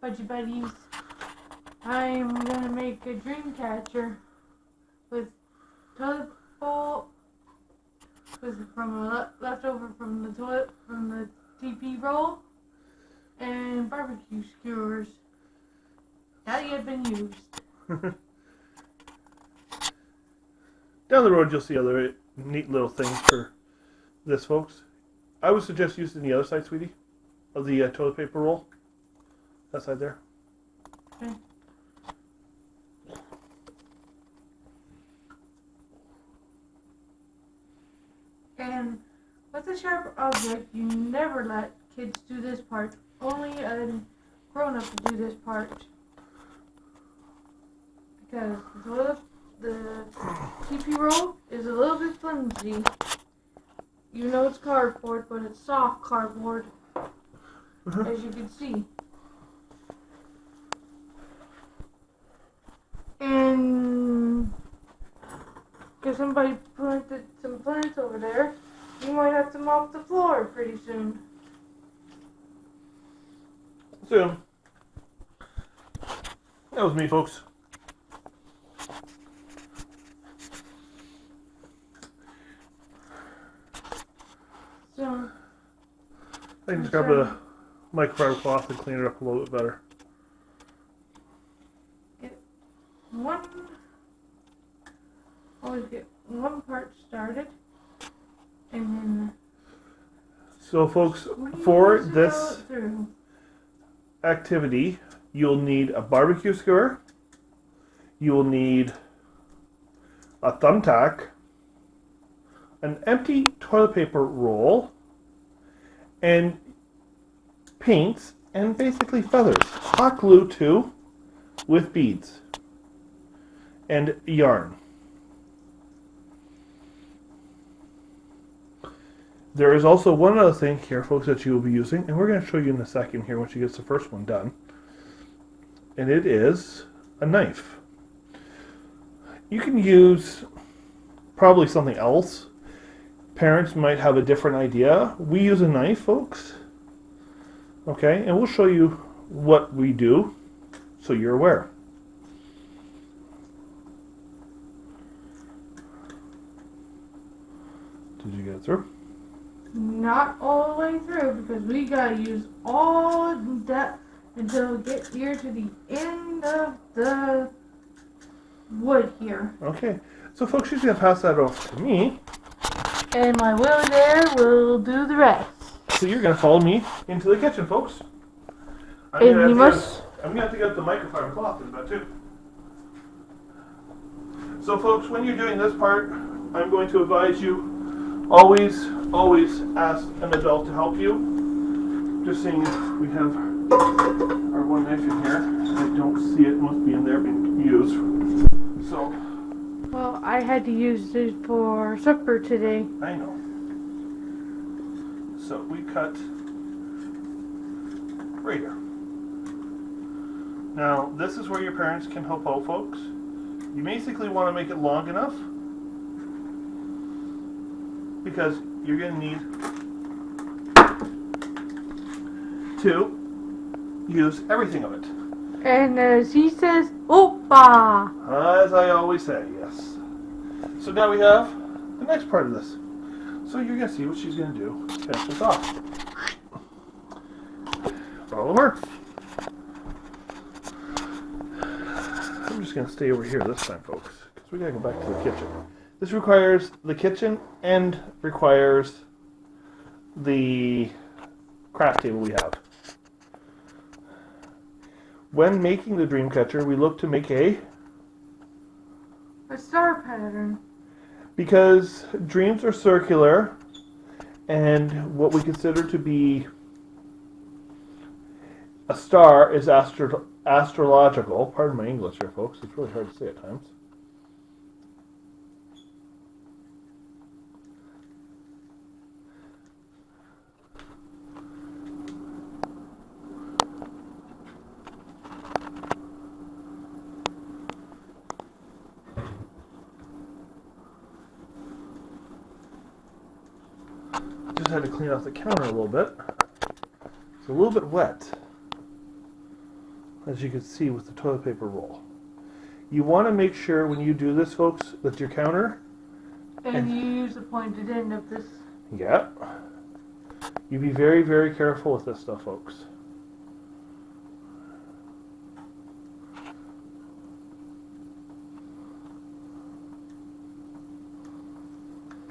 Budgie Buddies. I'm gonna make a dream catcher with toilet bowl from a leftover from the TP roll and barbecue skewers. Not yet been used. Down the road you'll see other neat little things for this, folks. I would suggest using the other side, sweetie, of the toilet paper roll. That side there. Okay. And with a sharp object, you never let kids do this part. Only a grown-up will do this part. Because the TP roll is a little bit flimsy. You know it's cardboard, but it's soft cardboard, as you can see. And because somebody planted some plants over there, you might have to mop the floor pretty soon. Soon. That was me, folks. So I can just grab a microfiber cloth and clean it up a little bit better. Always get one part started, and then. So, folks, for this activity, you'll need a barbecue skewer. You will need a thumbtack, an empty toilet paper roll, and paints, and basically feathers. Hot glue too, with beads, and yarn. There is also one other thing here, folks, that you will be using, and we're going to show you in a second here once you get the first one done. And it is a knife. You can use probably something else. Parents might have a different idea. We use a knife, folks. Okay, and we'll show you what we do so you're aware. Did you get it through? Not all the way through, because we gotta use all that until we get here to the end of the wood here. Okay, so folks, she's going to pass that over to me. And my Willie there will do the rest. So you're going to follow me into the kitchen, folks. I'm And going you must... to have to get the microfiber cloth in that too. So folks, when you're doing this part, I'm going to advise you, always ask an adult to help you. Just seeing if we have our one knife in here. I don't see it, must be in there being used. So. Well, I had to use it for supper today. I know. So we cut right here. Now, this is where your parents can help out, folks. You basically want to make it long enough because you're going to need to use everything of it. And as he says, Opa! As I always say, yes. So now we have the next part of this. So you're going to see what she's going to do to finish this off. Follow her. I'm just going to stay over here this time, folks, because we got to go back to the kitchen. This requires the kitchen and requires the craft table we have. When making the dream catcher, we look to make a star pattern. Because dreams are circular, and what we consider to be a star is astrological. Pardon my English here, folks. It's really hard to say at times. Just had to clean off the counter a little bit. It's a little bit wet. as you can see with the toilet paper roll. You want to make sure when you do this, folks, that your counter... And you use the pointed end of this. Yeah. You be very, very careful with this stuff, folks.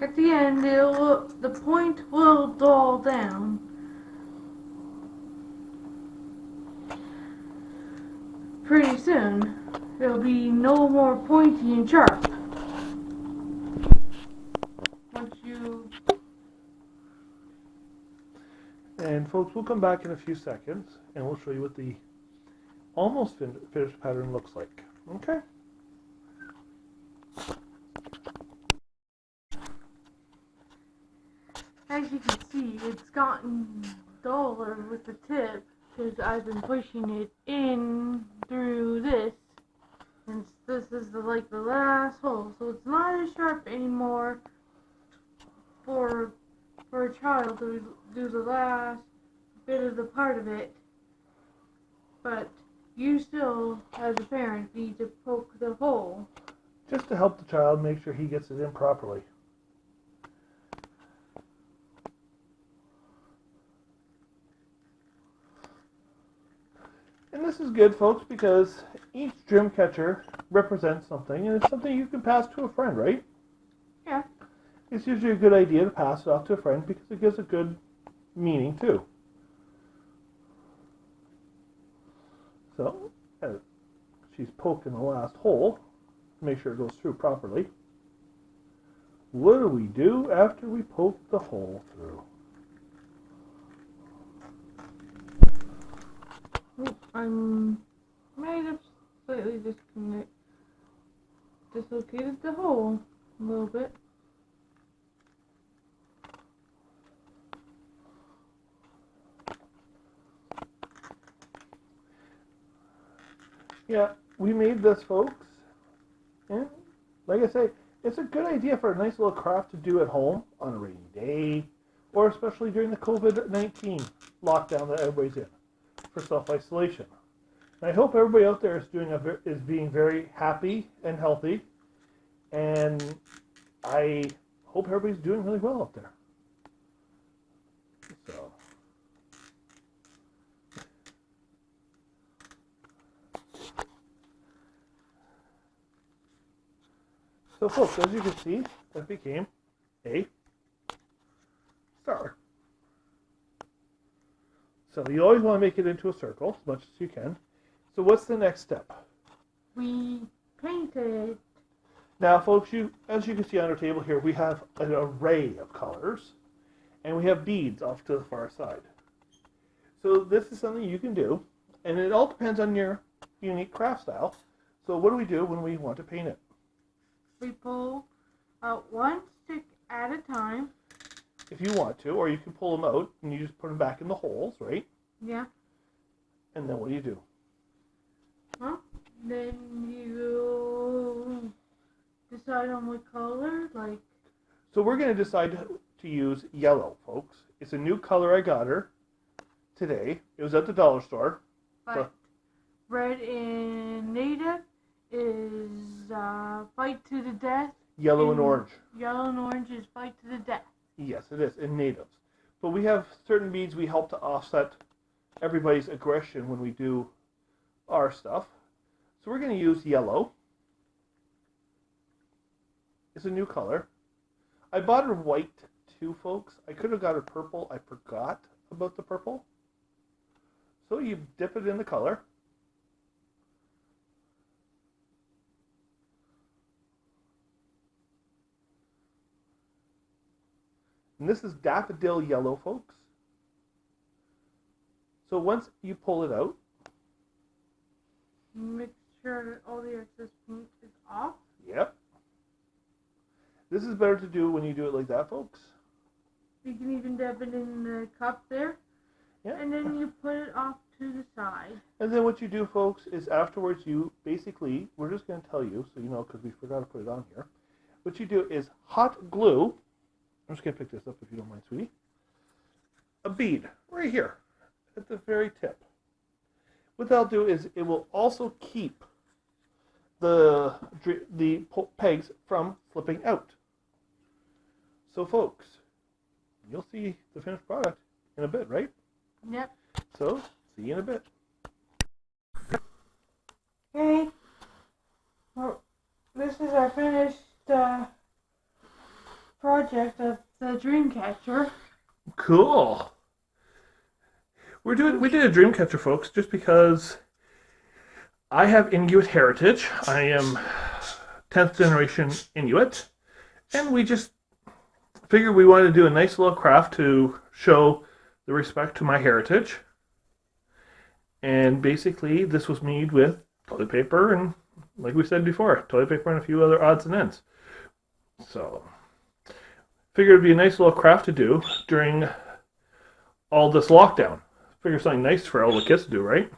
At the end, the point will dull down. Pretty soon, it'll be no more pointy and sharp. Once you... And folks, we'll come back in a few seconds and we'll show you what the almost finished pattern looks like. Okay? As you can see, it's gotten duller with the tip because I've been pushing it in through this. And this is the last hole, so it's not as sharp anymore for a child to do the last bit of the part of it. But you still, as a parent, need to poke the hole. Just to help the child make sure he gets it in properly. And this is good, folks, because each dremcatcher represents something, and it's something you can pass to a friend, right? Yeah. It's usually a good idea to pass it off to a friend because it gives a good meaning, too. So, as she's poking the last hole, make sure it goes through properly. What do we do after we poke the hole through? I might have slightly dislocated the hole a little bit. Yeah, we made this, folks. And like I say, it's a good idea for a nice little craft to do at home on a rainy day, or especially during the COVID-19 lockdown that everybody's in for self-isolation. And I hope everybody out there is being very happy and healthy, and I hope everybody's doing really well out there. So folks, as you can see, that became a star. So you always want to make it into a circle as much as you can. So what's the next step? We paint it. Now folks, as you can see on our table here, we have an array of colors, and we have beads off to the far side. So this is something you can do, and it all depends on your unique craft style. So what do we do when we want to paint it? We pull out one stick at a time. If you want to, or you can pull them out and you just put them back in the holes, right? Yeah. And then what do? Huh? Then you decide on what color, like... So we're going to decide to use yellow, folks. It's a new color I got her today. It was at the dollar store. But So, red in native is fight to the death. yellow and orange. Yellow and orange is fight to the death. Yes, it is, in natives. But we have certain beads we help to offset everybody's aggression when we do our stuff. So we're going to use yellow. It's a new color. I bought her white too, folks. I could have got her purple. I forgot about the purple. So you dip it in the color. And this is daffodil yellow, folks. So once you pull it out, Make sure that all the excess paint is off. yep. This is better to do when you do it like that, folks. You can even dip it in the cup there. Yeah. And then you put it off to the side. And then what you do, folks, is afterwards you basically, we're just going to tell you, so you know, because we forgot to put it on here. What you do is hot glue. I'm just going to pick this up if you don't mind, sweetie. A bead right here at the very tip. what that'll do is it will also keep the pegs from slipping out. So folks, you'll see the finished product in a bit, right? Yep. So, see you in a bit. Okay. Well, this is our finished project of the dremcatcher. Cool. We did a dremcatcher, folks, just because I have Inuit heritage. I am 10th generation Inuit, and we just figured we wanted to do a nice little craft to show the respect to my heritage. And basically, this was made with toilet paper and, like we said before, toilet paper and a few other odds and ends. So, figured it'd be a nice little craft to do during all this lockdown. Figure something nice for all the kids to do, right?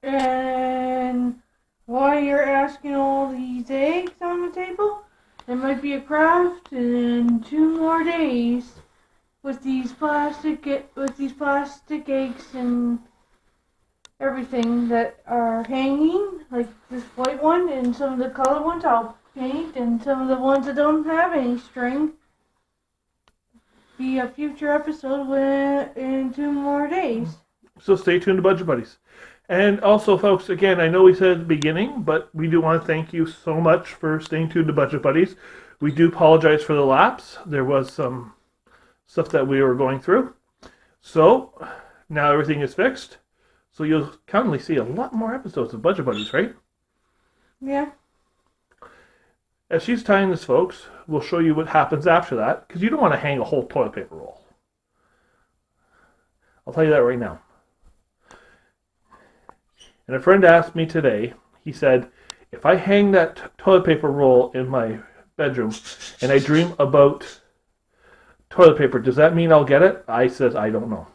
And while you're asking all these eggs on the table, there might be a craft in 2 more days with these plastic eggs and everything that are hanging, like this white one, and some of the color ones I'll paint, and some of the ones that don't have any string be a future episode in 2 more days. So stay tuned to Budget Buddies. And also, folks, again, I know we said at the beginning, but we do want to thank you so much for staying tuned to Budget Buddies. We do apologize for the lapse. There was some stuff that we were going through. So, now everything is fixed. So you'll currently see a lot more episodes of Budget Buddies, right? Yeah. As she's tying this, folks, we'll show you what happens after that, because you don't want to hang a whole toilet paper roll. I'll tell you that right now. And a friend asked me today, he said, if I hang that toilet paper roll in my bedroom and I dream about toilet paper, does that mean I'll get it? I said, I don't know.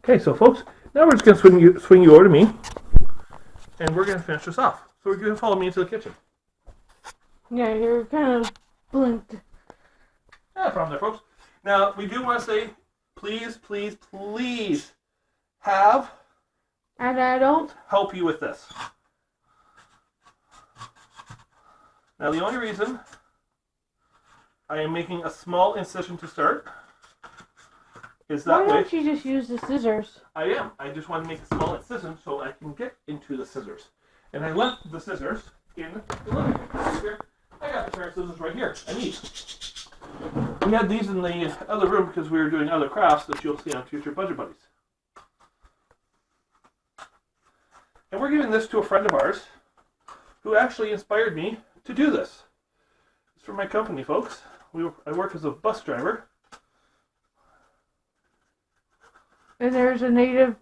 Okay, so folks, now we're just going to swing you over to me, and we're going to finish this off. So we're going to follow me into the kitchen. Yeah, you're kind of blinked. No problem there, folks. Now, we do want to say, please, please, please have an adult help you with this. Now, the only reason I am making a small incision to start is that why don't you just use the scissors? I am. I just want to make a small incision so I can get into the scissors. And I left the scissors in the living room. Here, I got the pair of scissors right here. I need. We had these in the other room because we were doing other crafts that you'll see on future Budget Buddies. And we're giving this to a friend of ours who actually inspired me to do this. It's for my company, folks. I work as a bus driver. And there's a native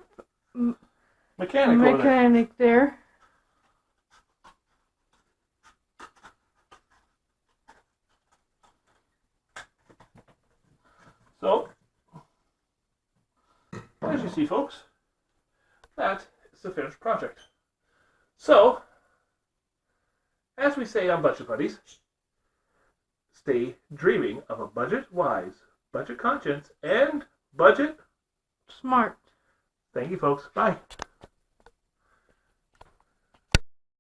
mechanic there. So, as you see, folks, that is the finished project. So, as we say on Budget Buddies, stay dreaming of a budget-wise, budget-conscious, and budget smart. Thank you, folks. Bye.